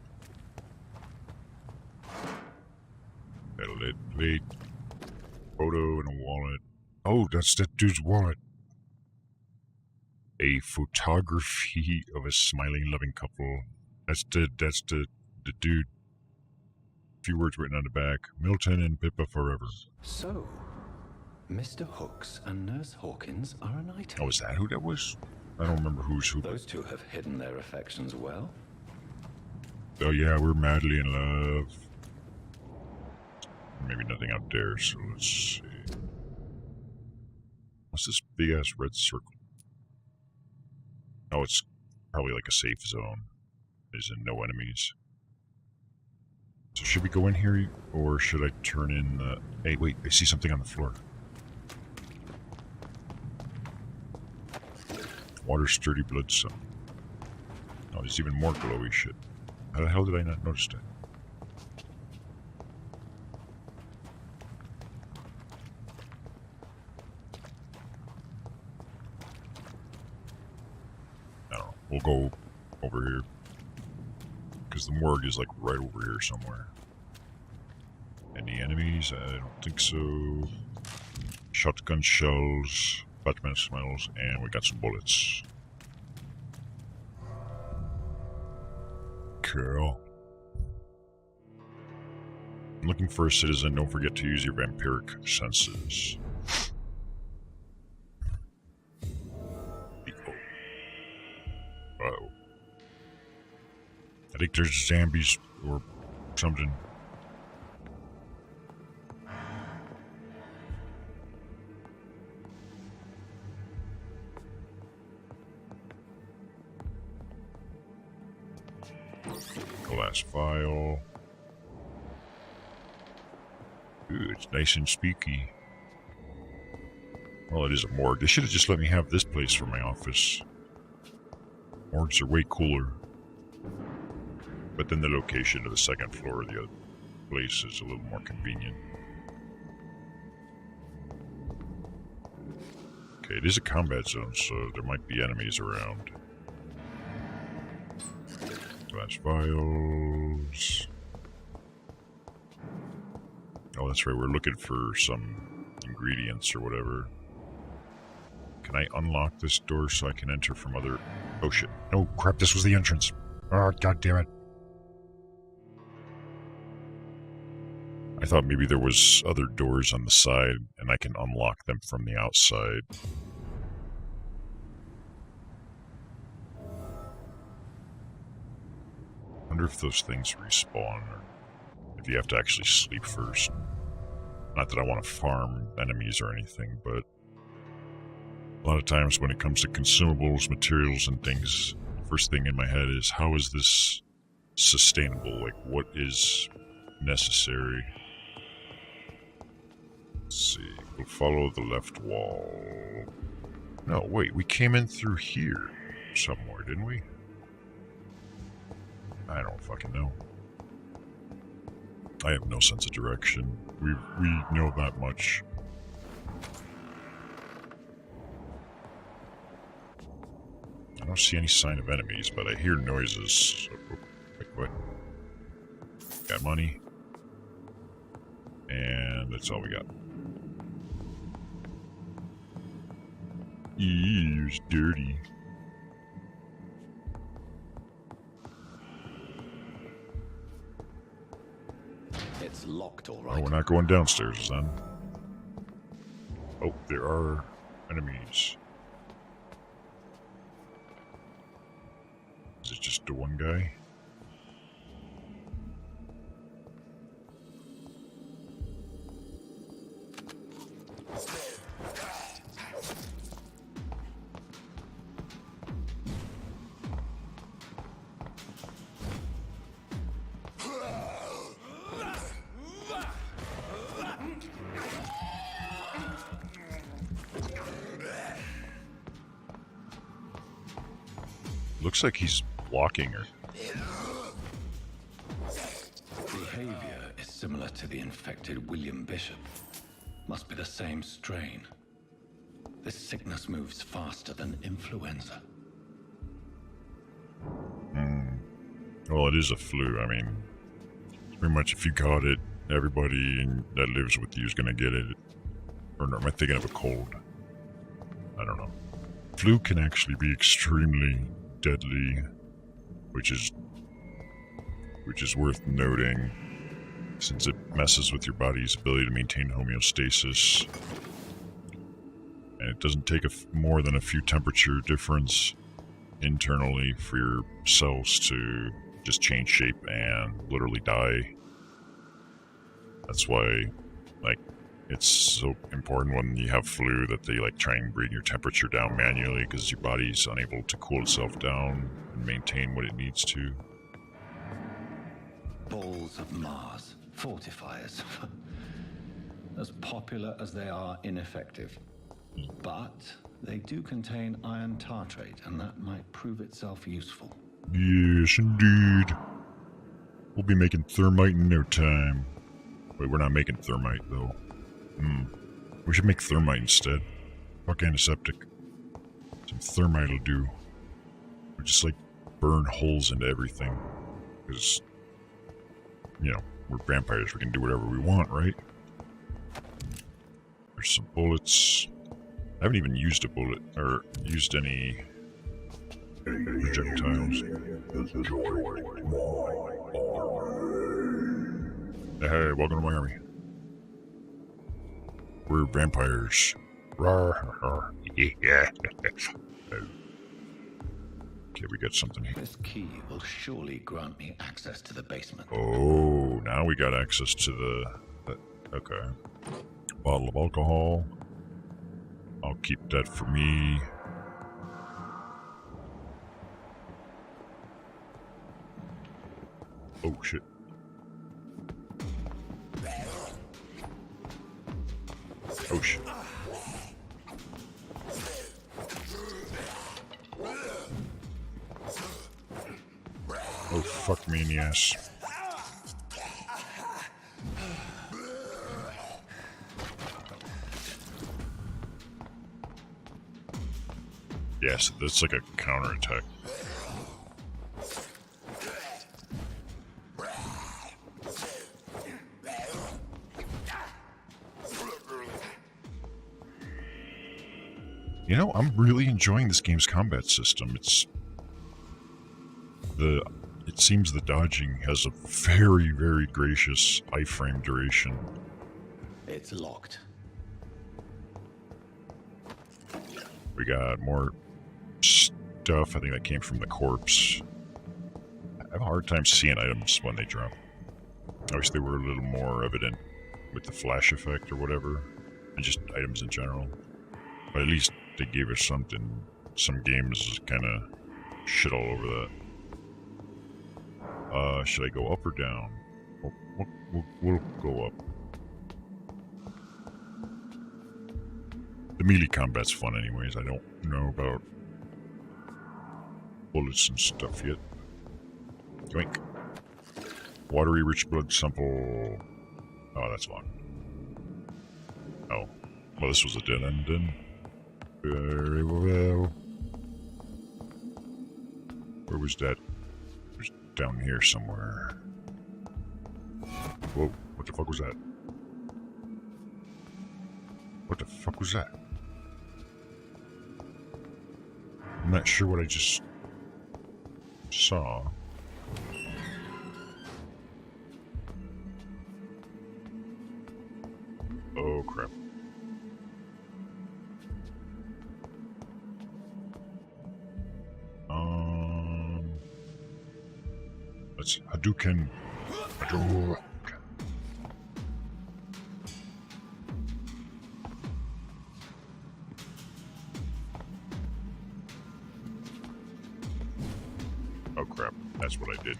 Metal plate, photo, and a wallet. Oh, that's that dude's wallet. A photography of a smiling, loving couple. That's the dude. A few words written on the back. Milton and Pippa forever. So, Mr. Hooks and Nurse Hawkins are an item. Oh, is that who that was? I don't remember who's who. Those two have hidden their affections well. Oh yeah, we're madly in love. Maybe nothing out there, so let's see. What's this big ass red circle? Oh, it's probably like a safe zone. There's no enemies. So should we go in here, or should I turn in the... Hey, wait, I see something on the floor. Water sturdy blood cell. Oh, there's even more glowy shit. How the hell did I not notice that? I don't know. We'll go over here. Because the morgue is like right over here somewhere. Any enemies? I don't think so. Shotgun shells, Batman smells, and we got some bullets. Cool. I'm looking for a citizen. Don't forget to use your vampiric senses. Uh-oh. I think there's zombies or something. Glass vial. Ooh, it's nice and spooky. Well, it is a morgue. They should have just let me have this place for my office. Morgues are way cooler. But then the location of the second floor of the other place is a little more convenient. Okay, it is a combat zone, so there might be enemies around. Glass vials. Oh, that's right, we're looking for some ingredients or whatever. Can I unlock this door so I can enter from other... Oh shit. Oh crap, this was the entrance. Oh, god damn it. I thought maybe there was other doors on the side and I can unlock them from the outside. I wonder if those things respawn or if you have to actually sleep first. Not that I want to farm enemies or anything, but a lot of times when it comes to consumables, materials, and things, the first thing in my head is, how is this sustainable? Like, what is necessary? Let's see. We'll follow the left wall. No, wait. We came in through here somewhere, didn't we? I don't fucking know. I have no sense of direction. We know that much. I don't see any sign of enemies, but I hear noises. Like what? Got money. And that's all we got. Ew, it's dirty. It's locked, all right. Oh, we're not going downstairs, then. Oh, there are enemies. Is it just the one guy? Looks like he's blocking her. Behavior is similar to the infected William Bishop. Must be the same strain. This sickness moves faster than influenza. Well, it is a flu. I mean, pretty much if you caught it, everybody that lives with you is going to get it. Or no, am I thinking of a cold? I don't know. Flu can actually be extremely deadly, which is worth noting, since it messes with your body's ability to maintain homeostasis. And it doesn't take more than a few temperature difference internally for your cells to just change shape and literally die. That's why, like, it's so important when you have flu that they like try and bring your temperature down manually because your body's unable to cool itself down and maintain what it needs to. Balls of Mars, fortifiers. As popular as they are ineffective. But they do contain iron tartrate, and that might prove itself useful. Yes, indeed. We'll be making thermite in no time. Wait, we're not making thermite, though. We should make thermite instead. Fuck antiseptic. Some thermite will do. We just, like, burn holes into everything. Because, you know, we're vampires. We can do whatever we want, right? There's some bullets. I haven't even used a bullet, or used any projectiles. Hey, welcome to my army. We're vampires. Rawr. Yeah. Okay, we got something here. This key will surely grant me access to the basement. Oh, now we got access to the okay. Bottle of alcohol. I'll keep that for me. Oh, shit. Oh, shit. Oh, fuck me in the ass. Yes, that's like a counterattack. You know, I'm really enjoying this game's combat system. It seems the dodging has a very, very gracious iframe duration. It's locked. We got more stuff. I think that came from the corpse. I have a hard time seeing items when they drop. I wish they were a little more evident with the flash effect or whatever, and just items in general. But at least they gave us something. Some games kind of shit all over that. Should I go up or down? We'll go up. The melee combat's fun anyways. I don't know about bullets and stuff yet. Yoink. Watery rich blood sample. Oh, that's fine. Oh. Well, this was a dead end then. Very well. Where was that? It was down here somewhere. Whoa, what the fuck was that? What the fuck was that? I'm not sure what I just saw. Oh crap. Let's Hadouken. Hadouken. Oh crap, that's what I did.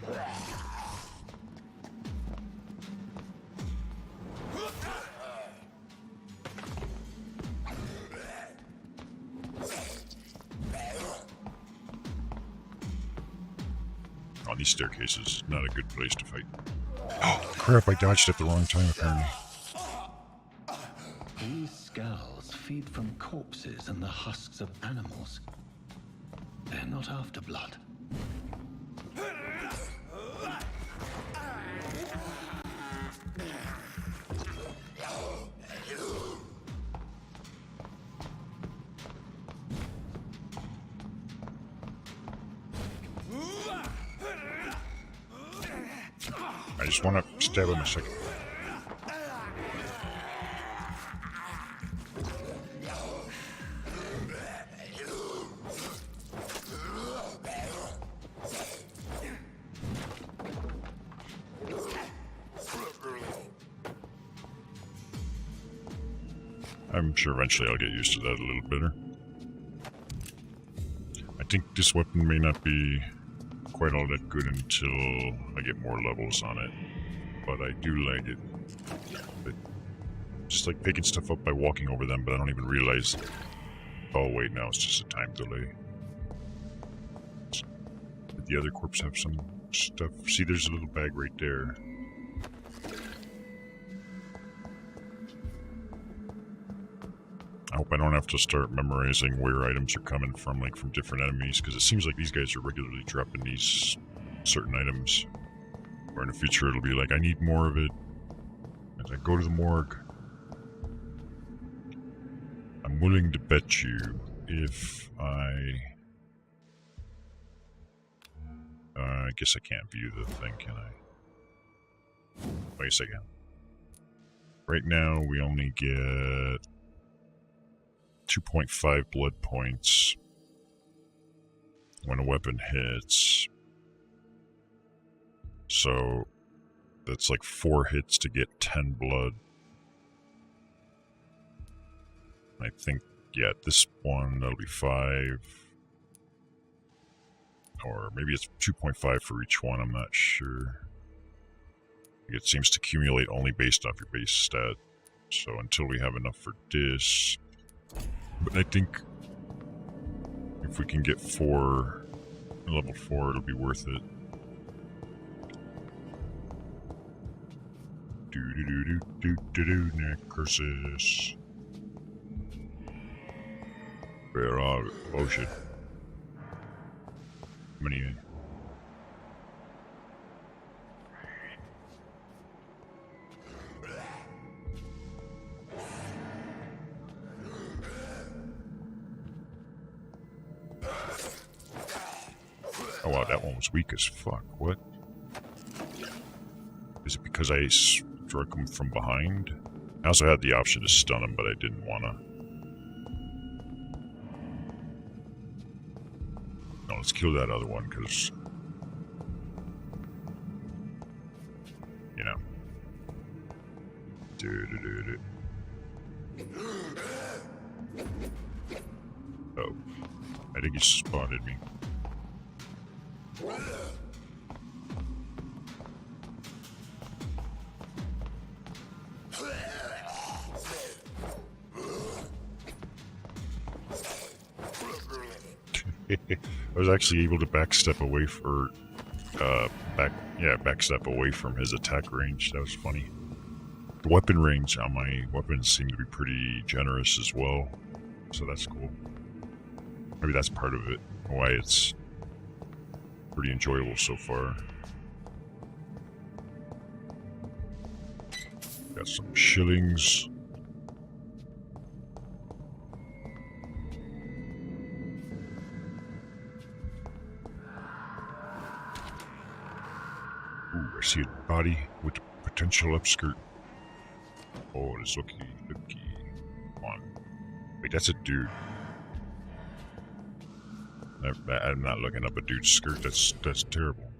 On these staircases is not a good place to fight. Oh crap, I dodged at the wrong time apparently. These skulls feed from corpses and the husks of animals. They're not after blood. I just want to stab him a second. I'm sure eventually I'll get used to that a little better. I think this weapon may not be quite all that good until I get more levels on it, but I do like it. But just like picking stuff up by walking over them, but I don't even realize. Oh wait, no, it's just a time delay. Did the other corpse have some stuff? See, there's a little bag right there. I hope I don't have to start memorizing where items are coming from, like from different enemies, because it seems like these guys are regularly dropping these certain items. Or in the future it'll be like, I need more of it. As I go to the morgue, I'm willing to bet you if I guess I can't view the thing, can I? Wait a second. Right now we only get 2.5 blood points when a weapon hits. So that's like 4 hits to get 10 blood. I think, yeah, this one, that'll be 5. Or maybe it's 2.5 for each one, I'm not sure. It seems to accumulate only based off your base stat. So until we have enough for this. But I think if we can get 4, level 4, it'll be worth it. Necroxix. Where are we? Oh shit. How many? Oh wow, that one was weak as fuck. What? Is it because I struck him from behind? I also had the option to stun him, but I didn't wanna. No, let's kill that other one, because... you know. Oh. I think he spotted me. I was actually able to backstep away backstep away from his attack range. That was funny. The weapon range on my weapons seem to be pretty generous as well, so that's cool. Maybe that's part of it, why it's pretty enjoyable so far. Got some shillings. Ooh, I see a body with potential upskirt. Oh, it's looky. Come on. Wait, that's a dude. I'm not looking up a dude's skirt. That's terrible.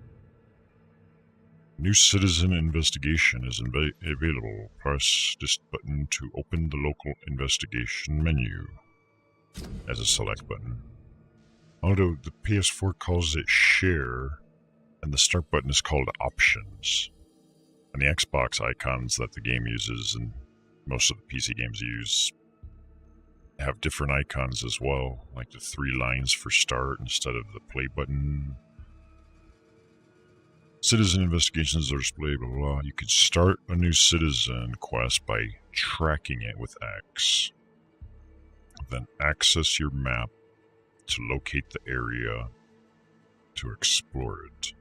New citizen investigation is available. Press this button to open the local investigation menu as a select button. Although the PS4 calls it share, and the start button is called options. And the Xbox icons that the game uses and most of the PC games use have different icons as well, like the 3 lines for start instead of the play button. Citizen investigations are displayed, blah, blah, blah. You can start a new citizen quest by tracking it with X. Then access your map to locate the area to explore it.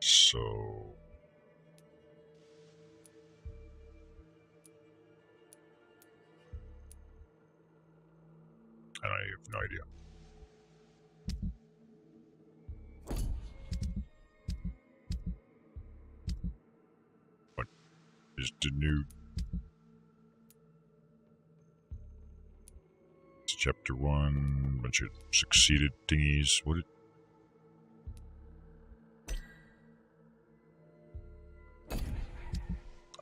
So... and I have no idea. What is the new... It's chapter 1, bunch of succeeded thingies. What it...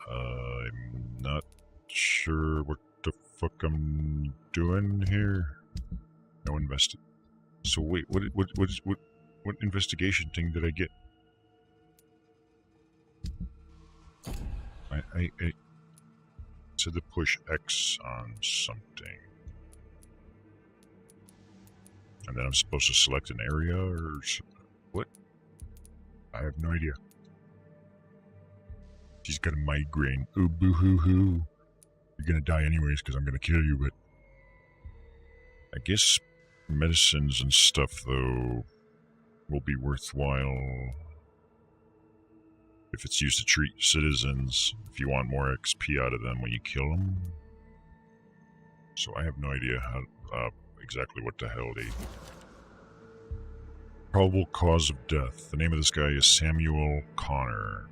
I'm not sure what the fuck I'm doing here. No invested. So wait, what investigation thing did I get? I said to push X on something. And then I'm supposed to select an area or what? I have no idea. She's got a migraine. Ooh, boo hoo hoo. You're gonna die anyways because I'm gonna kill you, but I guess medicines and stuff, though, will be worthwhile if it's used to treat citizens, if you want more XP out of them when you kill them. So I have no idea how exactly what the hell they... Probable cause of death. The name of this guy is Samuel Connor.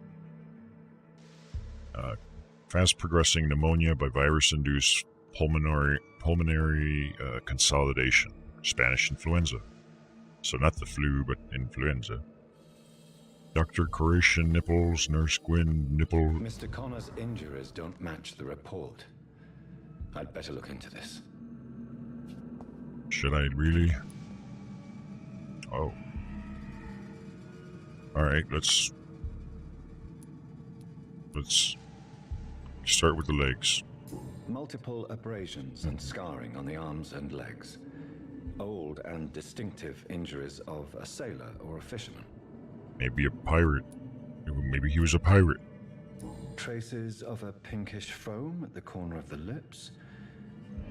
Fast progressing pneumonia by virus-induced pulmonary consolidation. Spanish influenza. So not the flu, but influenza. Dr. Croatian nipples, Nurse Gwyn nipple... Mr. Connor's injuries don't match the report. I'd better look into this. Should I really? Oh. Alright, let's start with the legs. Multiple abrasions and scarring on the arms and legs. Old and distinctive injuries of a sailor or a fisherman. Maybe a pirate. Maybe he was a pirate. Traces of a pinkish foam at the corner of the lips.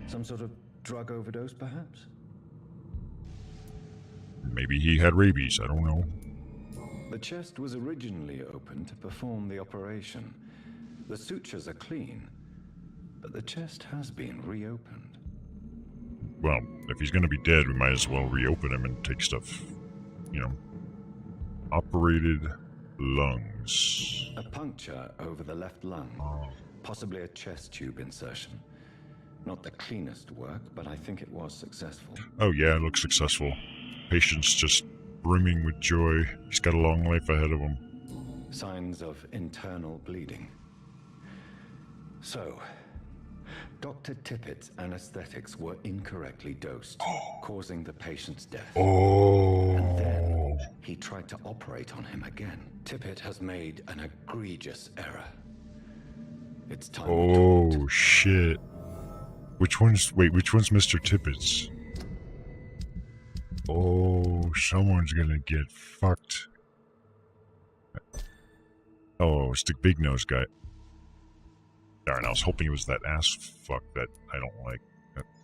Some sort of drug overdose, perhaps? Maybe he had rabies, I don't know. The chest was originally opened to perform the operation. The sutures are clean, but the chest has been reopened. Well, if he's gonna be dead, we might as well reopen him and take stuff, you know. Operated lungs. A puncture over the left lung. Possibly a chest tube insertion. Not the cleanest work, but I think it was successful. Oh yeah, it looks successful. Patient's just brimming with joy. He's got a long life ahead of him. Signs of internal bleeding. So, Dr. Tippett's anesthetics were incorrectly dosed, causing the patient's death. Oh. And then he tried to operate on him again. Tippett has made an egregious error. It's time. Oh shit. Which one's Mr. Tippett's? Oh, someone's gonna get fucked. Oh, it's the big nose guy. Darn, I was hoping it was that ass fuck that I don't like.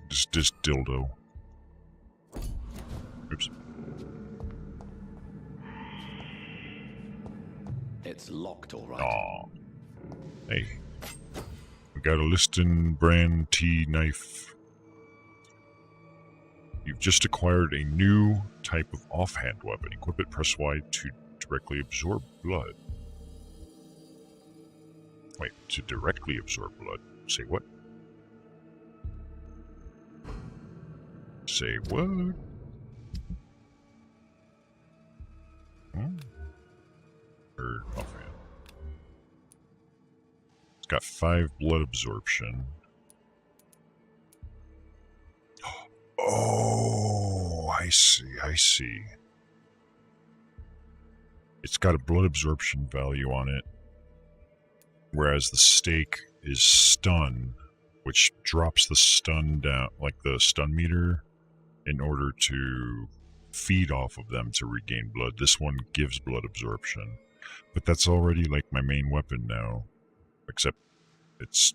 This dildo. Oops. It's locked, all right. Aw. Hey. We got a Liston brand T knife. You've just acquired a new type of offhand weapon. Equip it, press Y to directly absorb blood. Wait, to directly absorb blood. Say what? Say what? Or offhand. It's got 5 blood absorption. Oh, I see. It's got a blood absorption value on it. Whereas the stake is stun, which drops the stun down, like the stun meter, in order to feed off of them to regain blood. This one gives blood absorption. But that's already like my main weapon now. Except it's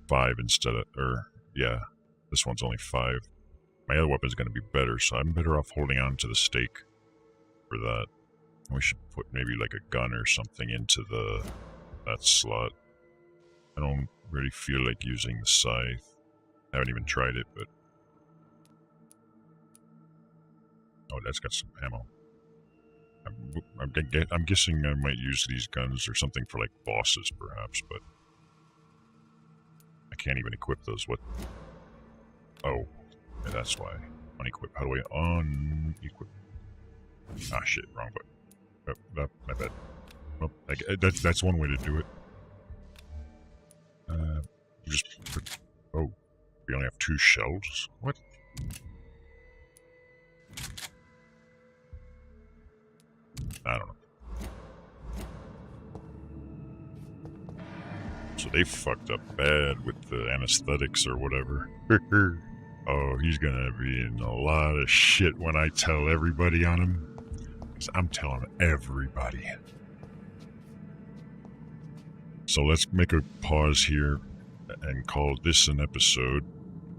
5 instead of, yeah, this one's only 5. My other weapon's going to be better, so I'm better off holding on to the stake for that. We should put maybe like a gun or something into that slot. I don't really feel like using the scythe. I haven't even tried it, but... Oh, that's got some ammo. I'm guessing I might use these guns or something for like bosses, perhaps, but... I can't even equip those. What? Oh. Yeah, that's why. Unequip. How do I unequip? Ah, shit. Wrong button. Oh, no, my bad. Well, that's one way to do it. Just only have 2 shells? What? I don't know. So they fucked up bad with the anesthetics or whatever. Oh, he's gonna be in a lot of shit when I tell everybody on him. 'Cause I'm telling everybody. So let's make a pause here and call this an episode.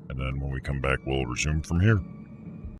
And then when we come back, we'll resume from here.